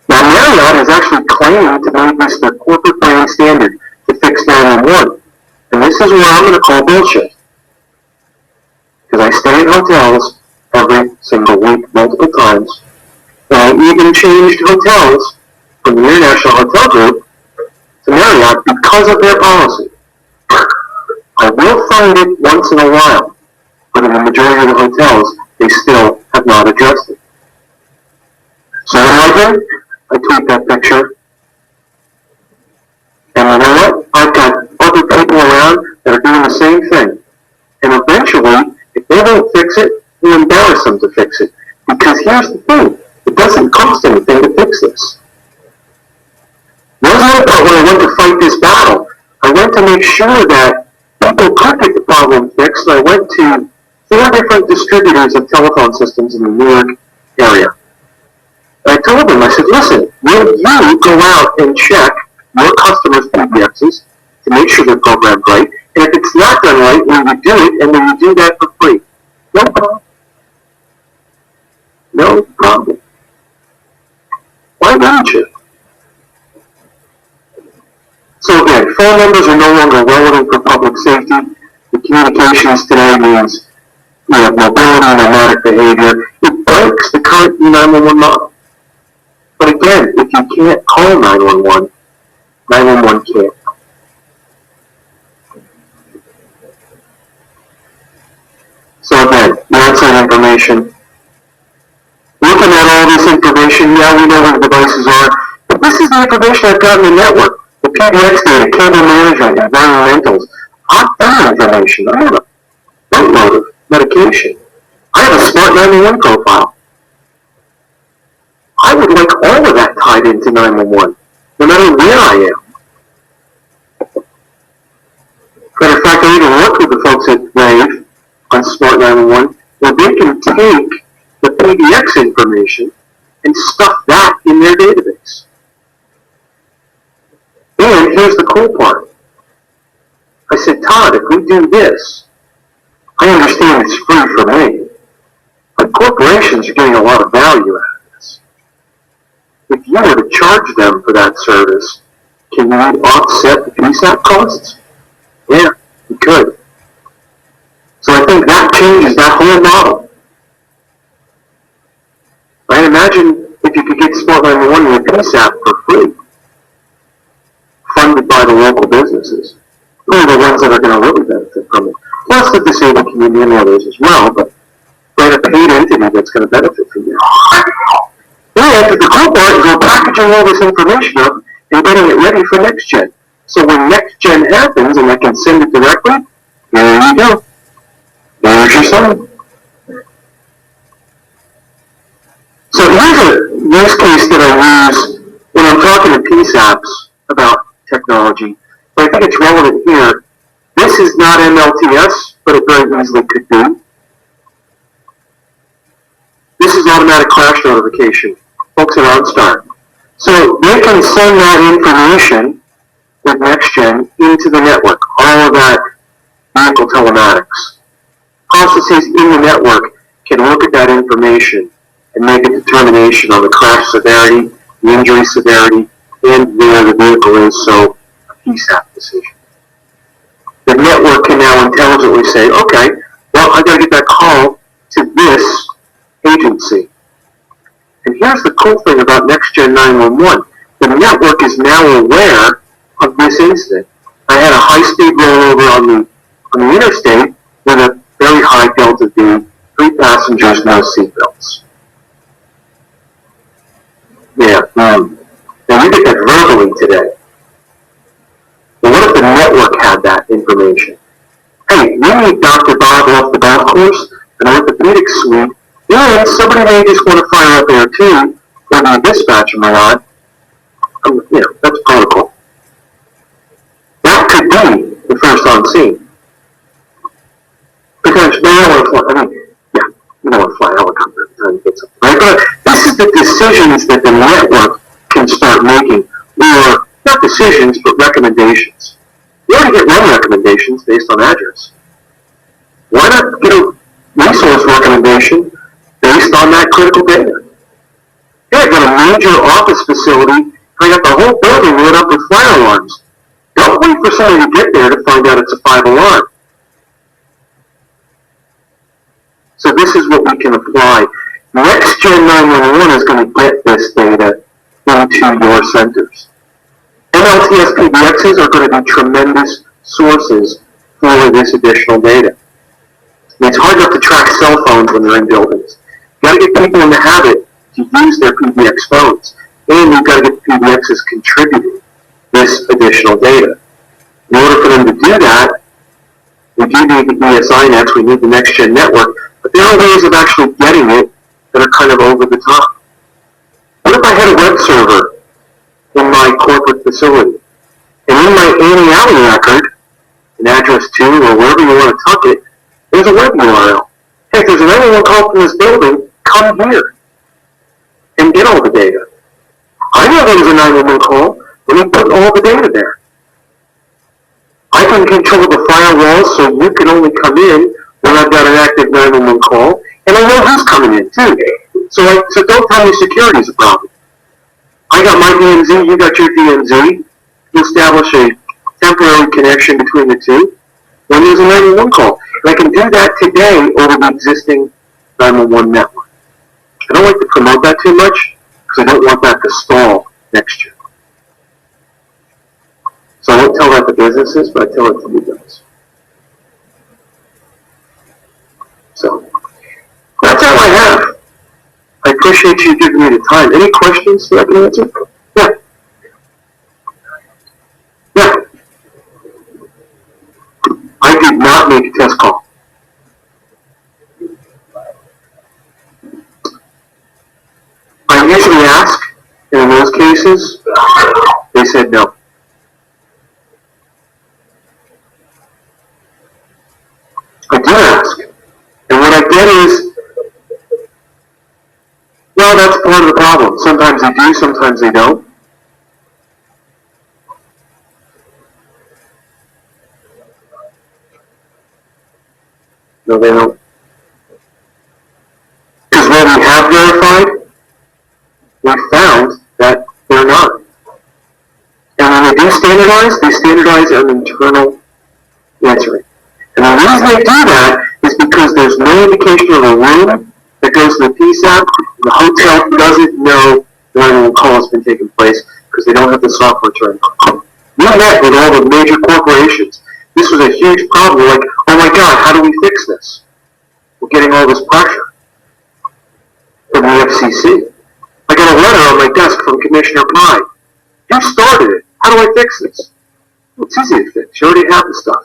Now, Marriott is actually claiming to make this their corporate brand standard to fix 911. And this is where I'm going to call bullshit. Because I stay in hotels every single week, multiple times. And I even changed hotels from the International Hotel Group to Marriott because of their policy. I will find it once in a while, but in the majority of the hotels, they still have not addressed it. So what do? I tweet that picture, and you know what? I've got the same thing. And eventually, if they don't fix it, we'll embarrass them to fix it. Because here's the thing, it doesn't cost anything to fix this. There's another part when I went to fight this battle. I went to make sure that people could get the problem fixed. I went to 4 different distributors of telephone systems in the New York area. And I told them, I said, listen, will you go out and check your customers' PBXs to make sure they're programmed right? And if it's not done right, will you do it, and will you do that for free? No problem. No problem. Why wouldn't you? So again, phone numbers are no longer relevant for public safety. The communications today means mobility, nomadic behavior. It breaks the current 911 model. But again, if you can't call 911, 911 can't. So again, outside information. Looking at all this information, yeah, we know where the devices are, but this is the information I've got in the network. The PBX data, cable management, environmentals, other information. I have a boatload of medication. I have a smart 911 profile. I would like all of that tied into 911, no matter where I am. Matter of fact, I even work with the folks at Wave on Smart 911, where they can take the PBX information and stuff that in their database. And here's the cool part. I said, Todd, if we do this, I understand it's free for me, but corporations are getting a lot of value out of this. If you were to charge them for that service, can you offset the PSAP costs? Yeah, you could. So I think that changes that whole model. Right? Imagine if you could get Smart 911 and PSAP for free, funded by the local businesses. Who are the ones that are going to really benefit from it? Plus the disabled community and others as well, but right, a paid entity that's going to benefit from it. And the cool part is we're packaging all this information up and getting it ready for next gen. So when next gen happens and I can send it directly, there you go. There's your sign. So here's a use case that I use when I'm talking to PSAPs about technology, but I think it's relevant here. This is not MLTS, but it very easily could be. This is automatic crash notification. Folks at OnStar. So they can send that information with NextGen into the network, all of that vehicle telematics. Processes in the network can look at that information and make a determination on the crash severity, the injury severity, and where the vehicle is, so a PSAP decision. The network can now intelligently say, okay, well, I gotta get that call to this agency. And here's the cool thing about NextGen 911. The network is now aware of this incident. I had a high-speed rollover on the interstate with a very high Delta V, 3 passengers, no seatbelts. Yeah, now you get that verbally today. But what if the network had that information? Hey, you need Dr. Bob off the golf course, an orthopedic suite, and somebody may just want to fire up there too, or the dispatcher may not. That's protocol. That could be the first on scene. Because they don't want to fly, you don't want to fly a helicopter every time you get something, right? But this is the decisions that the network can start making, or not decisions, but recommendations. You already get one recommendations based on address. Why not get a resource recommendation based on that critical data? Yeah, I've got a major office facility, I got the whole building lit up with fire alarms. Don't wait for somebody to get there to find out it's a 5 alarm. So this is what we can apply. NextGen 911 is going to get this data into your centers. MLTS PBXs are going to be tremendous sources for this additional data. And it's hard enough to track cell phones when they're in buildings. You've got to get people in the habit to use their PBX phones. And you've got to get the PBXs contributing this additional data. In order for them to do that, We do need the ESI nets, we need the next gen network, but there are ways of actually getting it that are kind of over the top. What if I had a web server in my corporate facility, and in my ANI alley record, an address to, or wherever you want to tuck it, there's a web URL. Hey, if there's an anyone call from this building, come here and get all the data. I know there was a 911 call, and we put all the data there. I can control the firewall so you can only come in when I've got an active 911 call, and I know who's coming in too. So don't tell me security is a problem. I got my DMZ, you got your DMZ. You establish a temporary connection between the two when there's a 911 call. And I can do that today over the existing 911 network. I don't like to promote that too much because I don't want that to stall next year. So I won't tell that to businesses, but I tell it to you guys. So that's all I have. I appreciate you giving me the time. Any questions that I can answer? Yeah. Yeah. I did not make a test call. I usually ask, and in those cases, they said no. I do ask. And what I get is, well, that's part of the problem. Sometimes they do, sometimes they don't. No, they don't. Because when we have verified, we found that they're not. And when they do standardize, they standardize an internal answering. And the reason they do that is because there's no indication of a room that goes to the PSAP. The hotel doesn't know when a call has been taking place because they don't have the software turned on. We met with all the major corporations. This was a huge problem. We're like, oh my God, how do we fix this? We're getting all this pressure from the FCC. I got a letter on my desk from Commissioner Pye. You started it. How do I fix this? Well, it's easy to fix. You already have the stuff.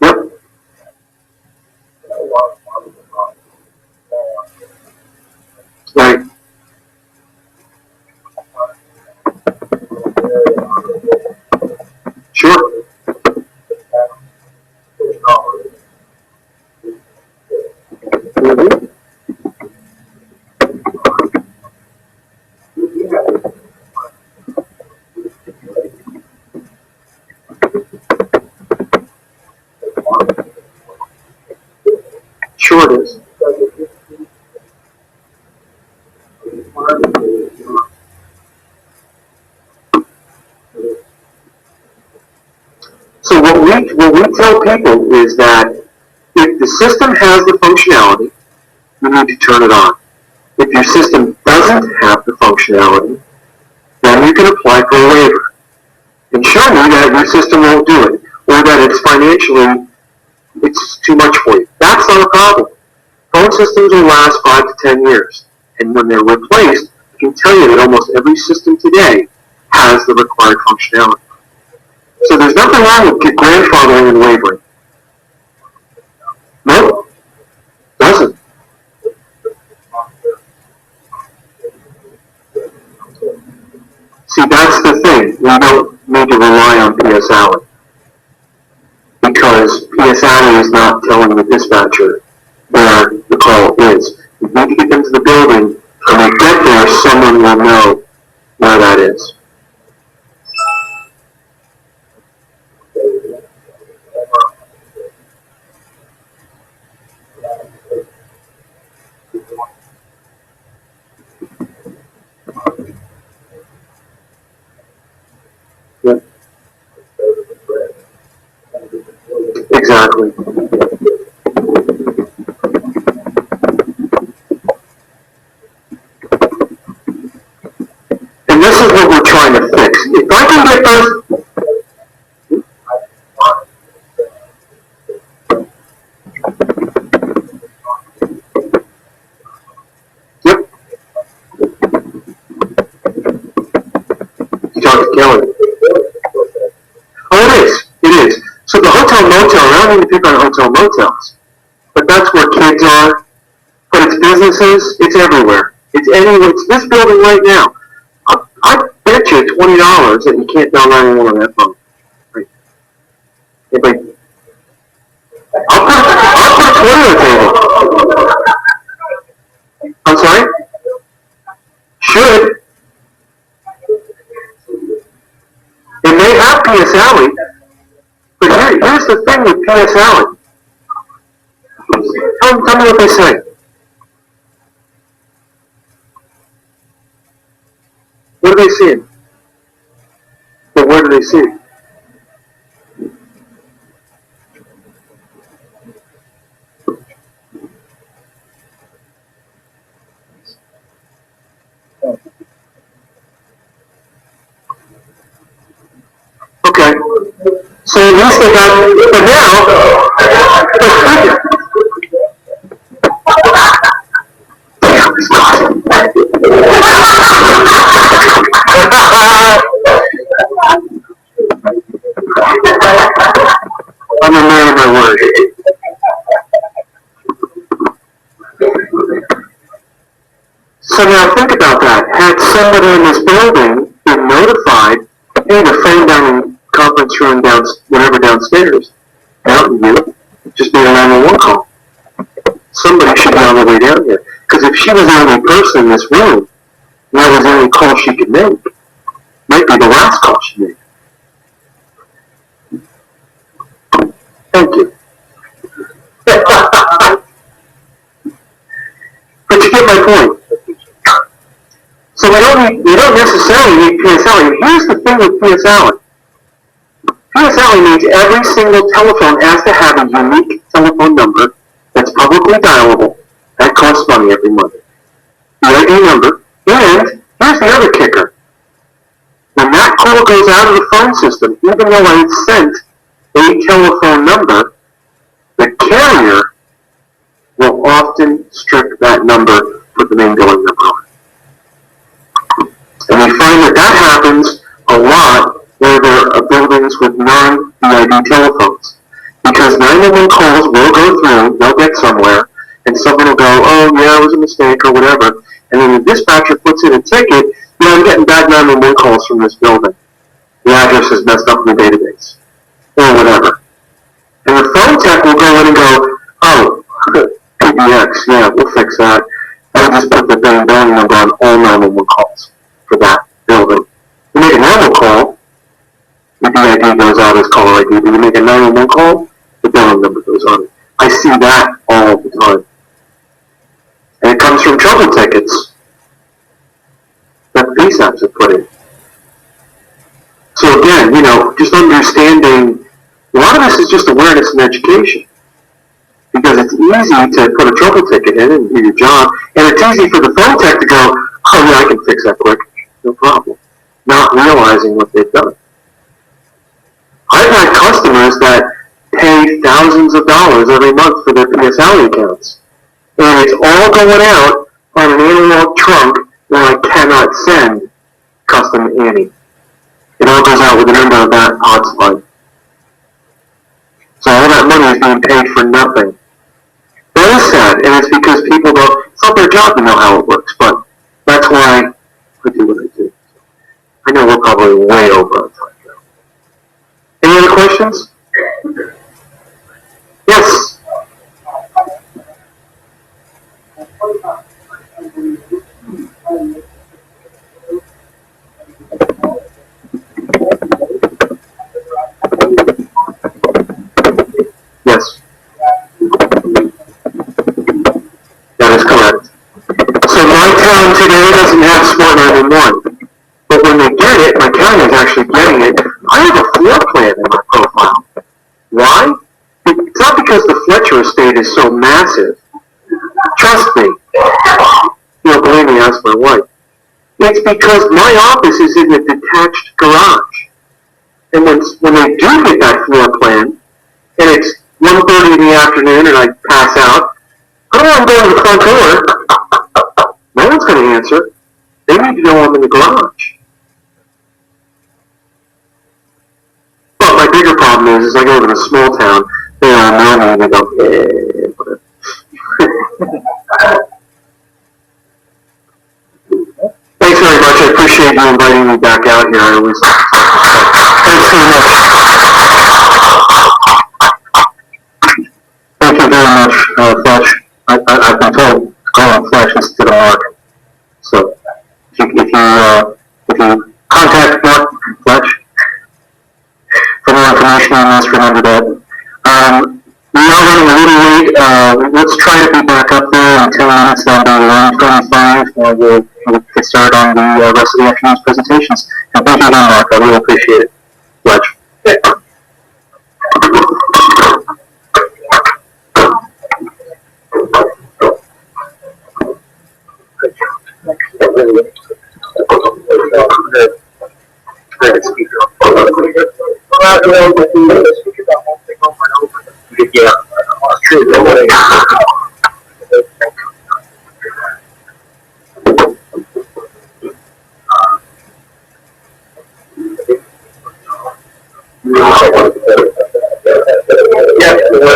Yep. Right. Sure. Mm-hmm. Sure it is. So what we tell people is that if the system has the functionality, you need to turn it on. If your system doesn't have the functionality, then you can apply for a waiver and show me that your system won't do it, or that it's financially, it's too much for you. That's not a problem. Phone systems will last 5 to 10 years, and when they're replaced, I can tell you that almost every system today has the required functionality. So there's nothing wrong with grandfathering and wavering. No, doesn't. See, that's the thing. We don't need to rely on PS Alley. Because PS Alley is not telling the dispatcher where the call is. You need to get them to the building, and when they get there, someone will know where that is. Yep. Exactly. And this is what we're trying to fix. If I can get those... Yep. You talking to Kelly. Oh, it is. So the hotel motel, I don't need to pick on hotel motels, but that's where kids are, but it's businesses, it's everywhere. It's anywhere, it's this building right now. I bet you $20 that you can't dial 911 on that phone. Right. Anybody? I'll put a 20 on the table. I'm sorry? Should. It may have PS Alley, but here's the thing with PS Alley. Tell me what they say. What are they seeing? But where do they see it? Okay. So at least they got, but now, I'm a man of my word. So now think about that. Had somebody in this building been notified, hey, the phone down in conference room whatever downstairs, Mountain View, just made a 911 call. Somebody should be on the way down here. Because if she was the only person in this room, and that was the only call she could make, might be the last call she made. Thank you. But you get my point. So we don't necessarily need PSL. Here's the thing with PSL. PSL means every single telephone has to have a unique telephone number that's publicly dialable. That costs money every month. The ID number. And here's the other kicker. When that call goes out of the phone system, even though I sent a telephone number, the carrier will often strip that number, put the main billing number on. And we find that happens a lot where there are buildings with non-BID telephones. Because 911 calls will go through, they'll get somewhere, and someone will go, oh yeah, it was a mistake or whatever, and then the dispatcher puts in a ticket, I'm getting bad 911 calls from this building. The address is messed up in the database. Or whatever. And the phone tech will go in and go, oh, PBX, yeah, we'll fix that. I'll just put the billing number on all 911 calls for that building. You make a normal call, the BID goes out as caller ID, but you make a 911 call, the billing number goes on it. I see that all the time. And it comes from trouble tickets that the PSAPs have put in. So again, just understanding, a lot of this is just awareness and education. Because it's easy to put a trouble ticket in and do your job, and it's easy for the phone tech to go, oh yeah, I can fix that quick, no problem. Not realizing what they've done. I've had customers that pay thousands of dollars every month for their PSL accounts. And it's all going out on an analog trunk that I cannot send custom Annie. It all goes out with the number of that hotspot. So all that money is being paid for nothing. That is sad, and it's because people don't, it's not their job to know how it works, but that's why I do what I do. I know we're probably way over on time now. Any other questions? Yes? Yes. That is correct. So my town today doesn't have Smart 911, but when they get it, my county is actually getting it. I have a floor plan in my profile. Why? It's not because the Fletcher estate is so massive. Trust me. You don't believe me, ask my wife. It's because my office is in a detached garage. And when they do get that floor plan, and it's 1:30 in the afternoon and I pass out, I don't want to go to the front door. No one's going to answer. They need to know I'm in the garage. small town, they all know me and they go, whatever. Thanks very much. I appreciate you inviting me back out here. I always like to talk. Thanks very much. Thank you very much, Fletch. I've been told to call him Fletch instead of Mark. So if you contact Mark Fletch for more information on this, remember that. We are running a little late. Let's try to be back up there in 10 minutes. That'll be 1:25. We'll get started on the rest of the afternoon's presentations. And thank you again, Mark. I really appreciate it. Fletch.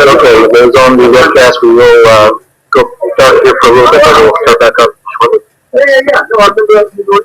Okay, those on the webcast, we will go start here for a little bit, and we'll start back up shortly. Yeah. No, I've been doing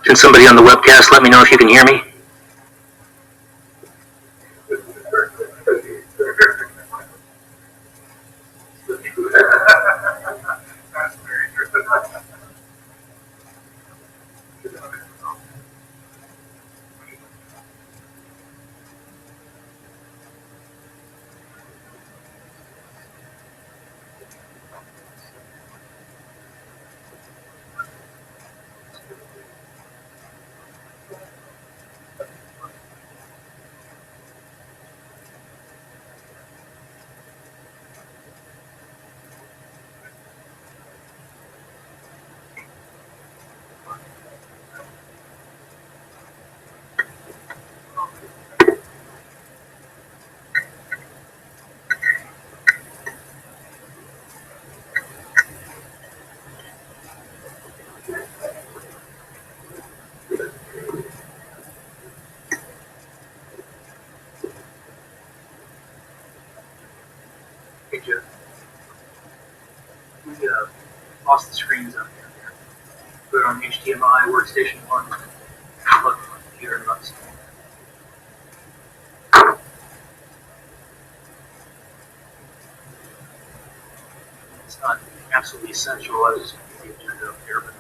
Can somebody on the webcast let me know if you can hear me? Hey, Joe. We lost the screens up here. Put it on HDMI, workstation 1, plug the computer and let's. It's not absolutely essential. I was just going to get the agenda up here, but.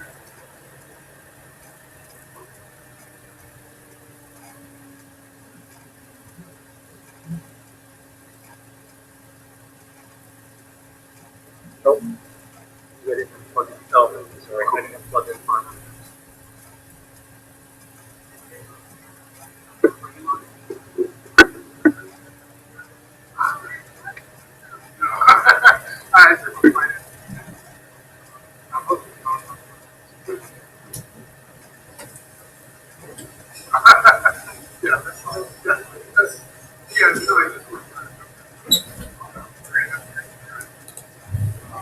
Nope.